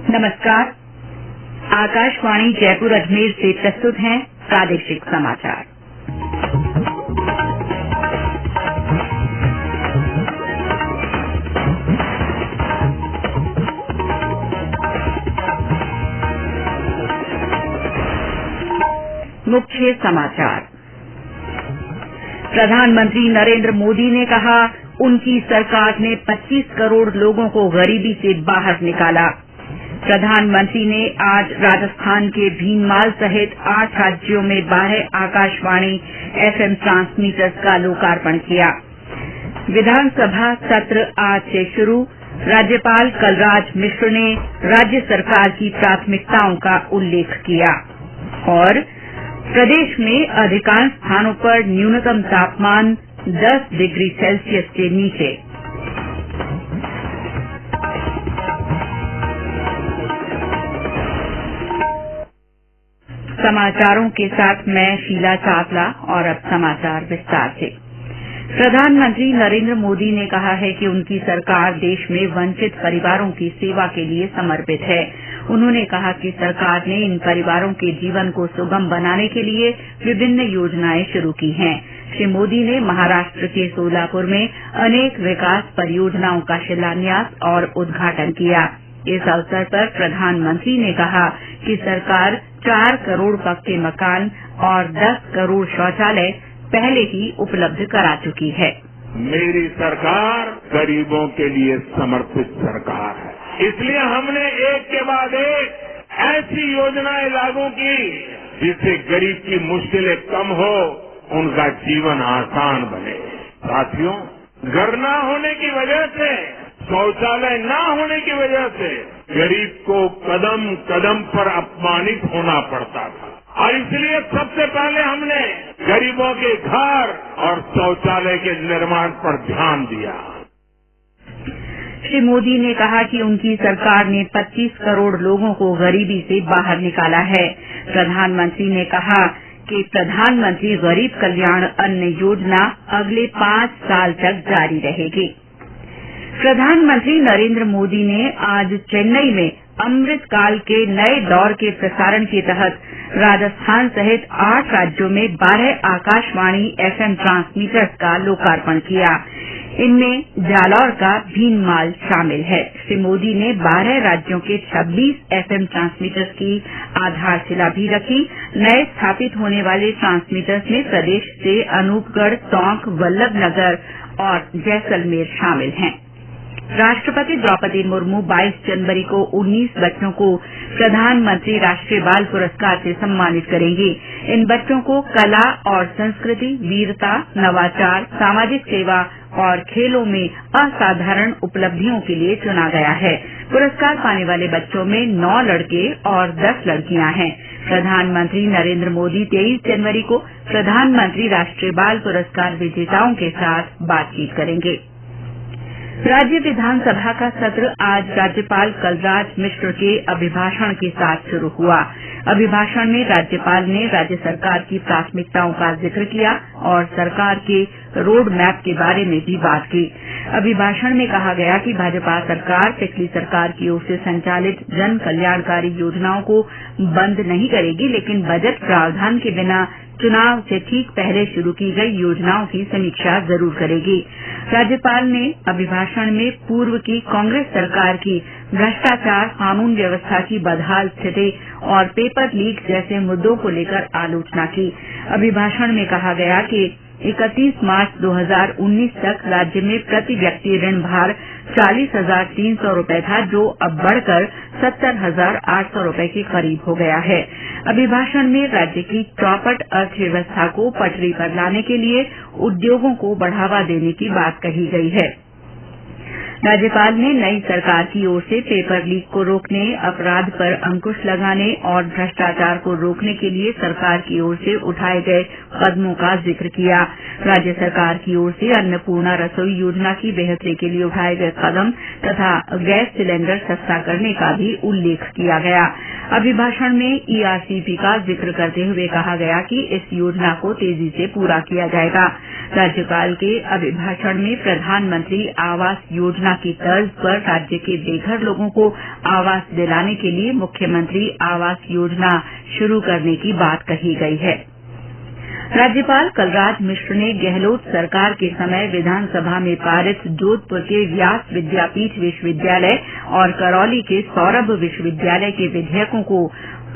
नमस्कार। आकाशवाणी जयपुर अजमेर से प्रस्तुत हैं प्रादेशिक समाचार। मुख्य समाचार। प्रधानमंत्री नरेंद्र मोदी ने कहा, उनकी सरकार ने 25 करोड़ लोगों को गरीबी से बाहर निकाला। प्रधानमंत्री ने आज राजस्थान के भीनमाल सहित 8 राज्यों में 12 आकाशवाणी FM ट्रांसमीटर्स का लोकार्पण किया। विधानसभा सत्र आज से शुरू। राज्यपाल कलराज मिश्र ने राज्य सरकार की प्राथमिकताओं का उल्लेख किया। और प्रदेश में अधिकांश स्थानों पर न्यूनतम तापमान 10 डिग्री सेल्सियस के नीचे। समाचारों के साथ मैं शीला चावला और अब समाचार विस्तार से। प्रधानमंत्री नरेंद्र मोदी ने कहा है कि उनकी सरकार देश में वंचित परिवारों की सेवा के लिए समर्पित है। उन्होंने कहा कि सरकार ने इन परिवारों के जीवन को सुगम बनाने के लिए विभिन्न योजनाएं शुरू की हैं। श्री मोदी ने महाराष्ट्र के सोलापुर में अनेक विकास परियोजनाओं का शिलान्यास और उद्घाटन किया। इस अवसर पर प्रधानमंत्री ने कहा कि सरकार 4 करोड़ पक्के मकान और 10 करोड़ शौचालय पहले ही उपलब्ध करा चुकी है। मेरी सरकार गरीबों के लिए समर्पित सरकार है, इसलिए हमने एक के बाद एक ऐसी योजनाएं लागू की जिससे गरीब की मुश्किलें कम हो, उनका जीवन आसान बने। साथियों, घर न होने की वजह से, शौचालय न होने की वजह से गरीब को कदम कदम पर अपमानित होना पड़ता था और इसलिए सबसे पहले हमने गरीबों के घर और शौचालय के निर्माण पर ध्यान दिया। श्री मोदी ने कहा कि उनकी सरकार ने 25 करोड़ लोगों को गरीबी से बाहर निकाला है। प्रधानमंत्री ने कहा कि प्रधानमंत्री गरीब कल्याण अन्न योजना अगले 5 साल तक जारी रहेगी। प्रधानमंत्री नरेंद्र मोदी ने आज चेन्नई में अमृतकाल के नए दौर के प्रसारण के तहत राजस्थान सहित 8 राज्यों में 12 आकाशवाणी FM ट्रांसमीटर्स का लोकार्पण किया। इनमें जालौर का भीनमाल शामिल है। श्री मोदी ने 12 राज्यों के 26 FM ट्रांसमीटर्स की आधारशिला भी रखी। नए स्थापित होने वाले ट्रांसमीटर्स में प्रदेश से अनूपगढ़, टोंक, वल्लभनगर और जैसलमेर शामिल हैं। राष्ट्रपति द्रौपदी मुर्मू 22 जनवरी को 19 बच्चों को प्रधानमंत्री राष्ट्रीय बाल पुरस्कार से सम्मानित करेंगी। इन बच्चों को कला और संस्कृति, वीरता, नवाचार, सामाजिक सेवा और खेलों में असाधारण उपलब्धियों के लिए चुना गया है। पुरस्कार पाने वाले बच्चों में 9 लड़के और 10 लड़कियां हैं। प्रधानमंत्री नरेंद्र मोदी 23 जनवरी को प्रधानमंत्री राष्ट्रीय बाल पुरस्कार विजेताओं के साथ बातचीत करेंगे। राज्य विधानसभा का सत्र आज राज्यपाल कलराज मिश्र के अभिभाषण के साथ शुरू हुआ। अभिभाषण में राज्यपाल ने राज्य सरकार की प्राथमिकताओं का जिक्र किया और सरकार के रोड मैप के बारे में भी बात की। अभिभाषण में कहा गया कि भाजपा सरकार पिछली सरकार की ओर से संचालित जन कल्याणकारी योजनाओं को बंद नहीं करेगी, लेकिन बजट प्रावधान के बिना चुनाव से ठीक पहले शुरू की गई योजनाओं की समीक्षा जरूर करेगी। राज्यपाल ने अभिभाषण में पूर्व की कांग्रेस सरकार की भ्रष्टाचार, कानून व्यवस्था की बदहाल स्थिति और पेपर लीक जैसे मुद्दों को लेकर आलोचना की। अभिभाषण में कहा गया कि 31 मार्च 2019 तक राज्य में प्रति व्यक्ति ऋण भार 40,300 रूपये था, जो अब बढ़कर 70,800 रूपये के करीब हो गया है। अभिभाषण में राज्य की चौपट अर्थव्यवस्था को पटरी पर लाने के लिए उद्योगों को बढ़ावा देने की बात कही गई है। राज्यपाल ने नई सरकार की ओर से पेपर लीक को रोकने, अपराध पर अंकुश लगाने और भ्रष्टाचार को रोकने के लिए सरकार की ओर से उठाए गए कदमों का जिक्र किया। राज्य सरकार की ओर से अन्नपूर्णा रसोई योजना की बेहतरी के लिए उठाए गए कदम तथा गैस सिलेंडर सस्ता करने का भी उल्लेख किया गया। अभिभाषण में ईआरसीपी का जिक्र करते हुए कहा गया कि इस योजना को तेजी से पूरा किया जाएगा। राज्यपाल के अभिभाषण में प्रधानमंत्री आवास योजना की तर्ज पर राज्य के बेघर लोगों को आवास दिलाने के लिए मुख्यमंत्री आवास योजना शुरू करने की बात कही गई है। राज्यपाल कलराज मिश्र ने गहलोत सरकार के समय विधानसभा में पारित जोधपुर के व्यास विद्यापीठ विश्वविद्यालय और करौली के सौरभ विश्वविद्यालय के विधेयकों को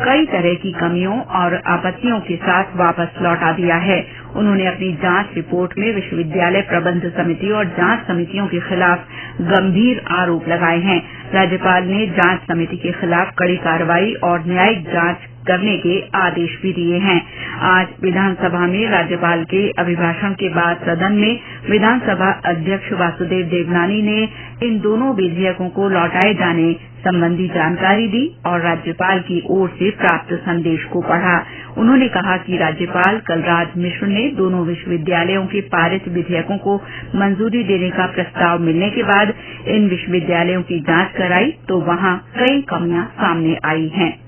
कई तरह की कमियों और आपत्तियों के साथ वापस लौटा दिया है। उन्होंने अपनी जांच रिपोर्ट में विश्वविद्यालय प्रबंध समिति और जांच समितियों के खिलाफ गंभीर आरोप लगाए हैं। राज्यपाल ने जांच समिति के खिलाफ कड़ी कार्रवाई और न्यायिक जांच करने के आदेश भी दिए हैं। आज विधानसभा में राज्यपाल के अभिभाषण के बाद सदन में विधानसभा अध्यक्ष वासुदेव देवनानी ने इन दोनों विधेयकों को लौटाए जाने संबंधी जानकारी दी और राज्यपाल की ओर से प्राप्त संदेश को पढ़ा। उन्होंने कहा कि राज्यपाल कलराज मिश्र ने दोनों विश्वविद्यालयों के पारित विधेयकों को मंजूरी देने का प्रस्ताव मिलने के बाद इन विश्वविद्यालयों की जांच कराई तो वहां कई कमियां सामने आई हैं।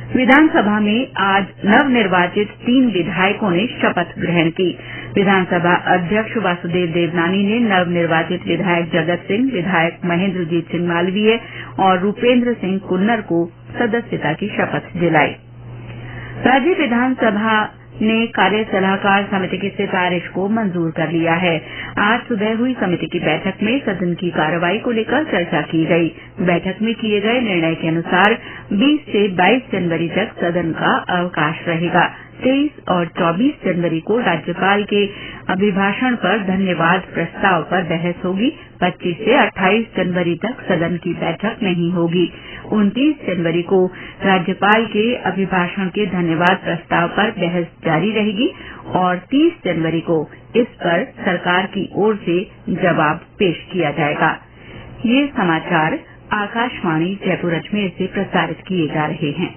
विधानसभा में आज नवनिर्वाचित 3 विधायकों ने शपथ ग्रहण की। विधानसभा अध्यक्ष वासुदेव देवनानी ने नवनिर्वाचित विधायक जगत सिंह, विधायक महेंद्रजीत सिंह मालवीय और रूपेंद्र सिंह कुन्नर को सदस्यता की शपथ दिलाई। राज्य विधानसभा ने कार्य सलाहकार समिति की सिफारिश को मंजूर कर लिया है। आज सुबह हुई समिति की बैठक में सदन की कार्रवाई को लेकर चर्चा की गई। बैठक में किए गए निर्णय के अनुसार 20 से 22 जनवरी तक सदन का अवकाश रहेगा। 23 और 24 जनवरी को राज्यपाल के अभिभाषण पर धन्यवाद प्रस्ताव पर बहस होगी। 25 से 28 जनवरी तक सदन की बैठक नहीं होगी। 29 जनवरी को राज्यपाल के अभिभाषण के धन्यवाद प्रस्ताव पर बहस जारी रहेगी और 30 जनवरी को इस पर सरकार की ओर से जवाब पेश किया जाएगा। ये समाचार आकाशवाणी जयपुर अजमेर से प्रसारित किए जा रहे हैं।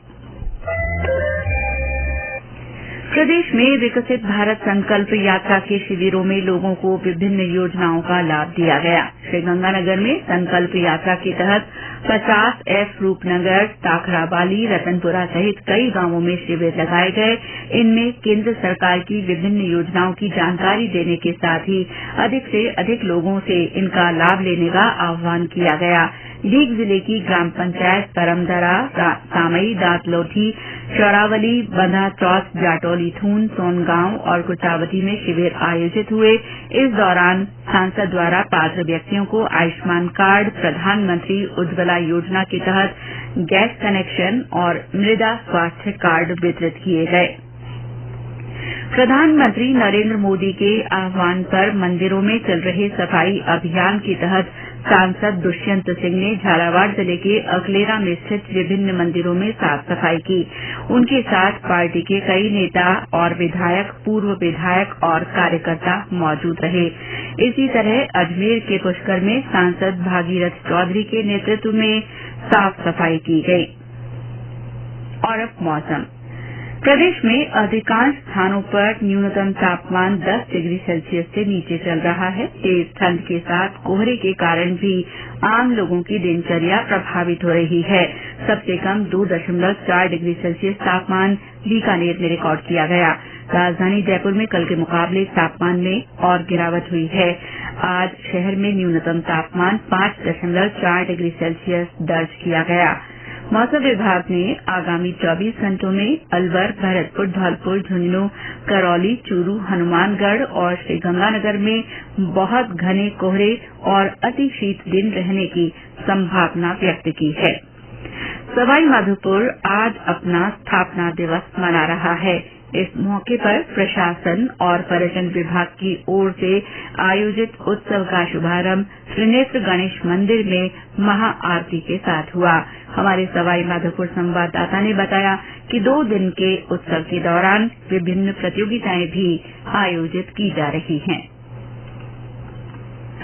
प्रदेश में विकसित भारत संकल्प यात्रा के शिविरों में लोगों को विभिन्न योजनाओं का लाभ दिया गया। श्रीगंगानगर में संकल्प यात्रा के तहत 50F रूपनगर, टाकराबाली, रतनपुरा सहित कई गांवों में शिविर लगाए गए। इनमें केंद्र सरकार की विभिन्न योजनाओं की जानकारी देने के साथ ही अधिक से अधिक लोगों से इनका लाभ लेने का आह्वान किया गया। लीग जिले की ग्राम पंचायत परमदरा, सामई, दांतलोठी, शौरावली, बंधा चौथ, जाटौली थून, सोनगांव और कुचावती में शिविर आयोजित हुए। इस दौरान सांसद द्वारा पात्र व्यक्तियों को आयुष्मान कार्ड, प्रधानमंत्री उज्ज्वला योजना के तहत गैस कनेक्शन और मृदा स्वास्थ्य कार्ड वितरित किए गए। प्रधानमंत्री नरेंद्र मोदी के आह्वान पर मंदिरों में चल रहे सफाई अभियान के तहत सांसद दुष्यंत सिंह ने झालावाड़ जिले के अकलेरा में स्थित विभिन्न मंदिरों में साफ सफाई की। उनके साथ पार्टी के कई नेता और विधायक, पूर्व विधायक और कार्यकर्ता मौजूद रहे। इसी तरह अजमेर के पुष्कर में सांसद भागीरथ चौधरी के नेतृत्व में साफ सफाई की गई। और अब मौसम। प्रदेश में अधिकांश स्थानों पर न्यूनतम तापमान 10 डिग्री सेल्सियस से नीचे चल रहा है। तेज ठंड के साथ कोहरे के कारण भी आम लोगों की दिनचर्या प्रभावित हो रही है। सबसे कम 2.4 डिग्री सेल्सियस तापमान बीकानेर में रिकॉर्ड किया गया। राजधानी जयपुर में कल के मुकाबले तापमान में और गिरावट हुई है। आज शहर में न्यूनतम तापमान 5.4 डिग्री सेल्सियस दर्ज किया गया। मौसम विभाग ने आगामी 24 घंटों में अलवर, भरतपुर, धौलपुर, झुंझुनू, करौली, चूरू, हनुमानगढ़ और श्रीगंगानगर में बहुत घने कोहरे और अति शीत दिन रहने की संभावना व्यक्त की है। सवाई माधोपुर आज अपना स्थापना दिवस मना रहा है। इस मौके पर प्रशासन और पर्यटन विभाग की ओर से आयोजित उत्सव का शुभारंभ त्रिनेत्र गणेश मंदिर में महाआरती के साथ हुआ। हमारे सवाई माधोपुर संवाददाता ने बताया कि 2 दिन के उत्सव के दौरान विभिन्न प्रतियोगिताएं भी आयोजित की जा रही हैं।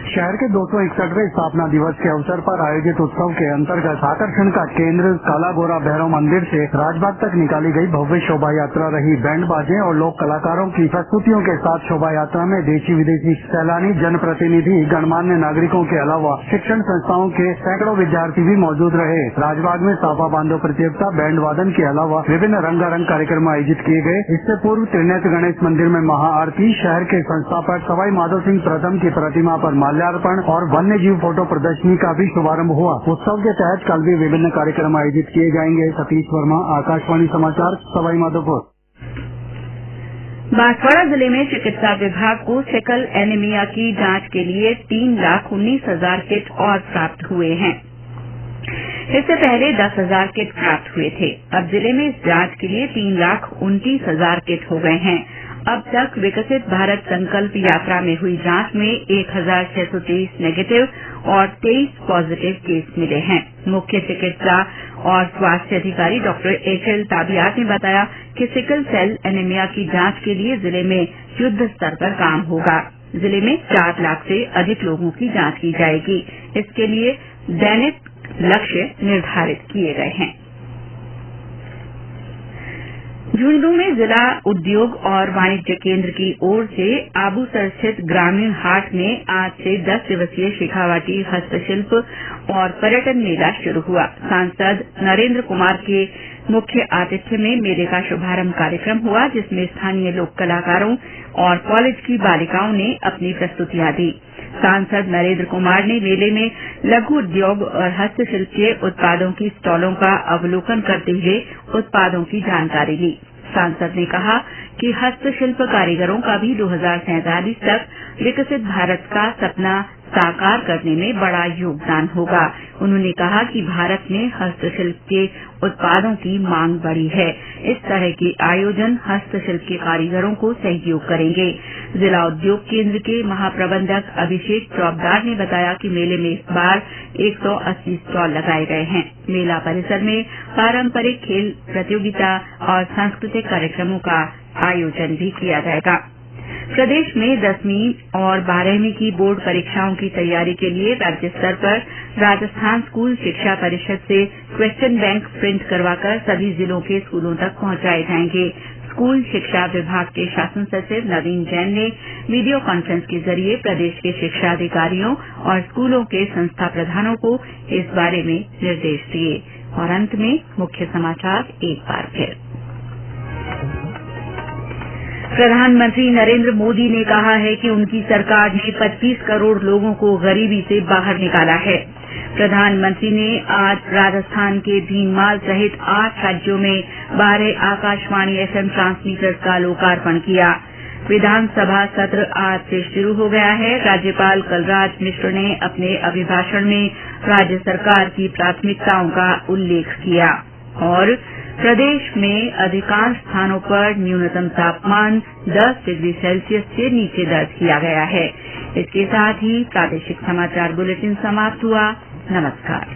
शहर के 261वें स्थापना दिवस के अवसर पर आयोजित उत्सव के अंतर्गत आकर्षण का केंद्र काला गोरा भैरव मंदिर से राजबाग तक निकाली गई भव्य शोभा यात्रा रही। बैंड बाजे और लोक कलाकारों की प्रस्तुतियों के साथ शोभा यात्रा में देशी विदेशी सैलानी, जनप्रतिनिधि, गणमान्य नागरिकों के अलावा शिक्षण संस्थाओं के सैकड़ों विद्यार्थी भी मौजूद रहे। राजबाग में साफा बांधो प्रतियोगिता, बैंड वादन के अलावा विभिन्न रंगारंग कार्यक्रम आयोजित किए गए। इससे पूर्व त्रिनेत्र गणेश मंदिर में महाआरती, शहर के संस्थापक सवाई माधो सिंह प्रथम की प्रतिमा पर माल्यार्पण और वन्य जीव फोटो प्रदर्शनी का भी शुभारंभ हुआ। उत्सव के तहत कल भी विभिन्न कार्यक्रम आयोजित किए जाएंगे। सतीश वर्मा, आकाशवाणी समाचार, सवाई माधोपुर। बांसवाड़ा जिले में चिकित्सा विभाग को सिकल एनीमिया की जांच के लिए 3,19,000 किट और प्राप्त हुए हैं। इससे पहले 10,000 किट प्राप्त हुए थे। अब जिले में इस जांच के लिए 3,29,000 किट हो गए हैं। अब तक विकसित भारत संकल्प यात्रा में हुई जांच में 1,623 नेगेटिव और 23 पॉजिटिव केस मिले हैं। मुख्य चिकित्सा और स्वास्थ्य अधिकारी डॉक्टर एचएल ताबियात ने बताया कि सिकल सेल एनीमिया की जांच के लिए जिले में युद्ध स्तर पर काम होगा। जिले में 4 लाख से अधिक लोगों की जांच की जाएगी। इसके लिए दैनिक लक्ष्य निर्धारित किए गए हैं। झुंझुनू में जिला उद्योग और वाणिज्य केंद्र की ओर से आबूसर स्थित ग्रामीण हाट में आज से 10 दिवसीय शेखावाटी हस्तशिल्प और पर्यटन मेला शुरू हुआ। सांसद नरेंद्र कुमार के मुख्य आतिथ्य में मेले का शुभारंभ कार्यक्रम हुआ, जिसमें स्थानीय लोक कलाकारों और कॉलेज की बालिकाओं ने अपनी प्रस्तुतियां दी। सांसद नरेंद्र कुमार ने मेले में लघु उद्योग और हस्तशिल्प के उत्पादों की स्टॉलों का अवलोकन करते हुए उत्पादों की जानकारी ली। सांसद ने कहा कि हस्तशिल्प कारीगरों का भी 2047 तक विकसित भारत का सपना साकार करने में बड़ा योगदान होगा। उन्होंने कहा कि भारत में हस्तशिल्प के उत्पादों की मांग बढ़ी है। इस तरह के आयोजन हस्तशिल्प के कारीगरों को सहयोग करेंगे। जिला उद्योग केंद्र के महाप्रबंधक अभिषेक चौबदार ने बताया कि मेले में इस बार 180 स्टॉल लगाए गए हैं। मेला परिसर में पारंपरिक खेल प्रतियोगिता और सांस्कृतिक कार्यक्रमों का आयोजन भी किया जाएगा। प्रदेश में 10वीं और 12वीं की बोर्ड परीक्षाओं की तैयारी के लिए राज्य स्तर पर राजस्थान स्कूल शिक्षा परिषद से क्वेश्चन बैंक प्रिंट करवाकर सभी जिलों के स्कूलों तक पहुंचाए जाएंगे। स्कूल शिक्षा विभाग के शासन सचिव नवीन जैन ने वीडियो कॉन्फ्रेंस के जरिए प्रदेश के शिक्षा अधिकारियों और स्कूलों के संस्था प्रधानों को इस बारे में निर्देश दिए। और अंत में मुख्य समाचार एक बार फिर। प्रधानमंत्री नरेंद्र मोदी ने कहा है कि उनकी सरकार ने 25 करोड़ लोगों को गरीबी से बाहर निकाला है। प्रधानमंत्री ने आज राजस्थान के भीनमाल सहित 8 राज्यों में 12 आकाशवाणी एफएम ट्रांसमीटर्स का लोकार्पण किया। विधानसभा सत्र आज से शुरू हो गया है। राज्यपाल कलराज मिश्र ने अपने अभिभाषण में राज्य सरकार की प्राथमिकताओं का उल्लेख किया। और प्रदेश में अधिकांश स्थानों पर न्यूनतम तापमान 10 डिग्री सेल्सियस से नीचे दर्ज किया गया है। इसके साथ ही प्रादेशिक समाचार बुलेटिन समाप्त हुआ। नमस्कार।